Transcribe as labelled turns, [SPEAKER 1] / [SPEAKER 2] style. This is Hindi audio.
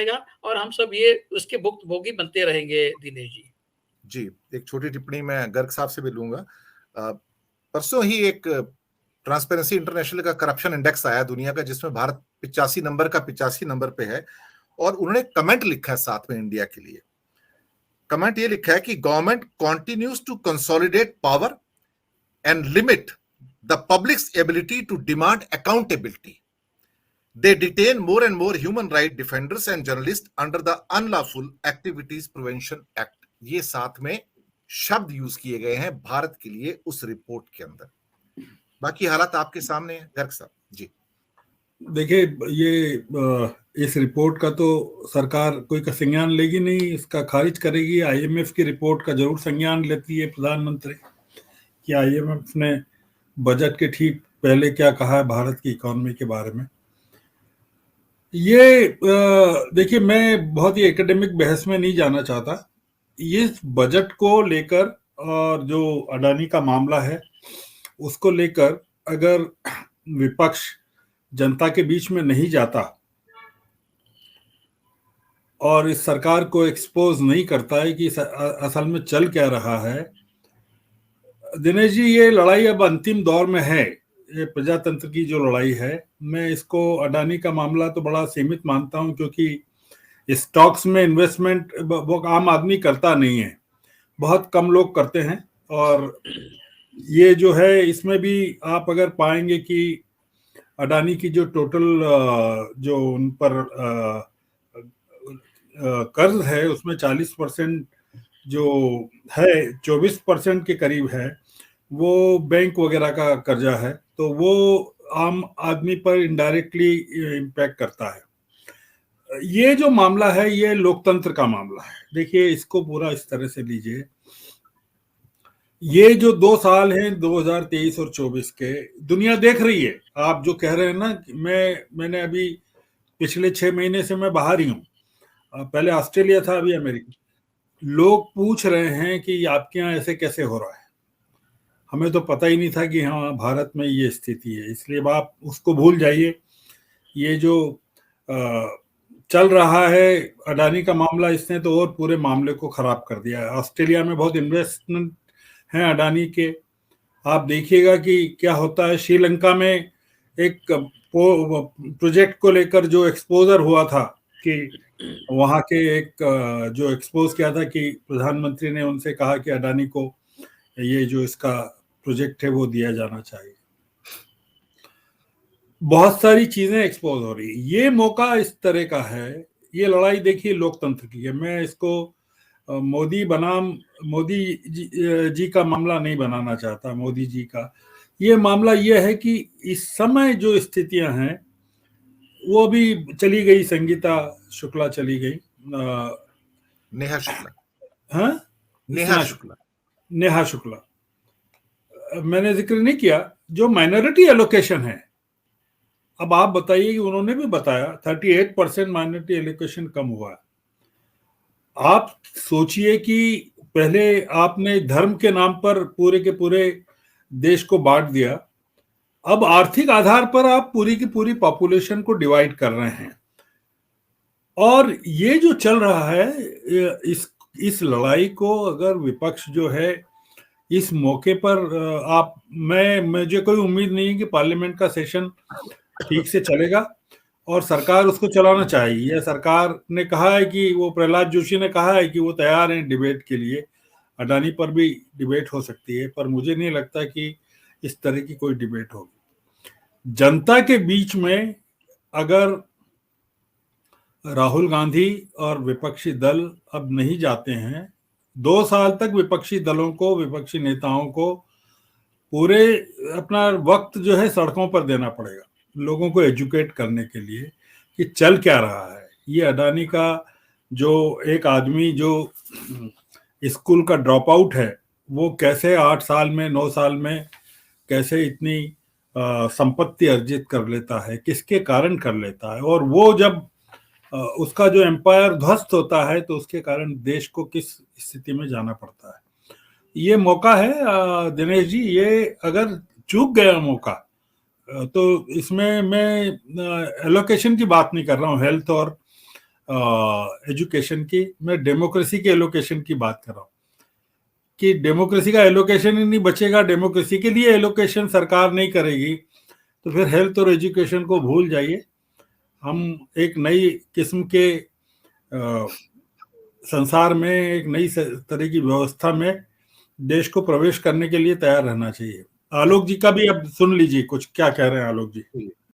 [SPEAKER 1] जाएगा और हम सब ये उसके भुक्तभोगी बनते रहेंगे। दिनेश जी
[SPEAKER 2] जी, एक छोटी टिप्पणी मैं गर्ग साहब से भी लूंगा। परसों ही एक ट्रांसपेरेंसी इंटरनेशनल का करप्शन इंडेक्स आया दुनिया का, जिसमें भारत 85 नंबर पे है, और उन्होंने कमेंट लिखा है साथ में इंडिया के लिए। कमेंट ये लिखा है कि government continues to consolidate power and limit the public's ability to demand accountability. They detain more and more human right defenders and journalists under the Unlawful Activities Prevention Act. ये साथ में शब्द यूज किए गए हैं भारत के लिए उस रिपोर्ट के अंदर। बाकी हालात आपके सामने है गर्ग साहब जी।
[SPEAKER 3] देखिए, ये इस रिपोर्ट का तो सरकार कोई का संज्ञान लेगी नहीं, इसका खारिज करेगी। आईएमएफ की रिपोर्ट का जरूर संज्ञान लेती है प्रधानमंत्री कि आईएमएफ ने बजट के ठीक पहले क्या कहा है भारत की इकोनॉमी के बारे में। ये देखिए, मैं बहुत ही एकेडमिक बहस में नहीं जाना चाहता। ये बजट को लेकर और जो अडानी का मामला है उसको लेकर अगर विपक्ष जनता के बीच में नहीं जाता और इस सरकार को एक्सपोज नहीं करता है कि असल में चल क्या रहा है। दिनेश जी, ये लड़ाई अब अंतिम दौर में है, ये प्रजातंत्र की जो लड़ाई है। मैं इसको अडानी का मामला तो बड़ा सीमित मानता हूं, क्योंकि स्टॉक्स में इन्वेस्टमेंट वो आम आदमी करता नहीं है, बहुत कम लोग करते हैं। और ये जो है, इसमें भी आप अगर पाएंगे कि अडानी की जो टोटल जो उन पर कर्ज है उसमें 40% जो है, 24% के करीब है वो बैंक वगैरह का कर्जा है। तो वो आम आदमी पर इनडायरेक्टली इम्पैक्ट करता है। ये जो मामला है ये लोकतंत्र का मामला है। देखिए, इसको पूरा इस तरह से लीजिए, ये जो 2 साल हैं 2023 और 24 के, दुनिया देख रही है। आप जो कह रहे हैं ना, मैंने अभी पिछले 6 महीने से मैं बाहर ही हूँ, पहले ऑस्ट्रेलिया था, अभी अमेरिका। लोग पूछ रहे हैं कि आपके यहाँ ऐसे कैसे हो रहा है। हमें तो पता ही नहीं था कि हाँ भारत में ये स्थिति है। इसलिए आप उसको भूल जाइए। ये जो चल रहा है अडानी का मामला, इसने तो और पूरे मामले को खराब कर दिया है। ऑस्ट्रेलिया में बहुत इन्वेस्टमेंट हैं अडानी के, आप देखिएगा कि क्या होता है। श्रीलंका में एक प्रोजेक्ट को लेकर जो एक्सपोजर हुआ था कि वहां के एक जो एक्सपोज किया था कि प्रधानमंत्री ने उनसे कहा कि अडानी को ये जो इसका प्रोजेक्ट है वो दिया जाना चाहिए। बहुत सारी चीजें एक्सपोज हो रही है। ये मौका इस तरह का है। ये लड़ाई देखिए लोकतंत्र की है। मैं इसको मोदी जी का मामला नहीं बनाना चाहता। मोदी जी का ये मामला ये है कि इस समय जो स्थितियां हैं, वो भी चली गई, संगीता शुक्ला चली गई,
[SPEAKER 2] नेहा शुक्ला,
[SPEAKER 3] हाँ नेहा शुक्ला मैंने जिक्र नहीं किया। जो माइनॉरिटी एलोकेशन है, अब आप बताइए कि उन्होंने भी बताया 38% माइनॉरिटी एलोकेशन कम हुआ है। आप सोचिए कि पहले आपने धर्म के नाम पर पूरे के पूरे देश को बांट दिया, अब आर्थिक आधार पर आप पूरी की पूरी पॉपुलेशन को डिवाइड कर रहे हैं। और ये जो चल रहा है, इस लड़ाई को अगर विपक्ष जो है इस मौके पर मुझे कोई उम्मीद नहीं है कि पार्लियामेंट का सेशन ठीक से चलेगा और सरकार उसको चलाना चाहिए। सरकार ने कहा है कि वो, प्रहलाद जोशी ने कहा है कि वो तैयार हैं डिबेट के लिए। अडानी पर भी डिबेट हो सकती है, पर मुझे नहीं लगता कि इस तरह की कोई डिबेट होगी। जनता के बीच में अगर राहुल गांधी और विपक्षी दल अब नहीं जाते हैं, 2 साल तक विपक्षी दलों को, विपक्षी नेताओं को पूरे अपना वक्त जो है सड़कों पर देना पड़ेगा, लोगों को एजुकेट करने के लिए कि चल क्या रहा है। ये अडानी का जो एक आदमी जो स्कूल का ड्रॉप आउट है, वो कैसे 8 साल में, 9 साल में कैसे इतनी संपत्ति अर्जित कर लेता है, किसके कारण कर लेता है। और वो जब उसका जो एम्पायर ध्वस्त होता है तो उसके कारण देश को किस स्थिति में जाना पड़ता है। ये मौका है दिनेश जी, ये अगर चूक गया मौका तो इसमें मैं एलोकेशन की बात नहीं कर रहा हूँ, हेल्थ और एजुकेशन की, मैं डेमोक्रेसी के एलोकेशन की बात कर रहा हूँ कि डेमोक्रेसी का एलोकेशन ही नहीं बचेगा, डेमोक्रेसी के लिए एलोकेशन सरकार नहीं करेगी तो फिर हेल्थ और एजुकेशन को भूल जाइए। हम एक नई किस्म के संसार में, एक नई तरह की व्यवस्था में देश को प्रवेश करने के लिए तैयार रहना चाहिए। आलोक जी का भी अब सुन लीजिए कुछ क्या कह रहे हैं आलोक जी।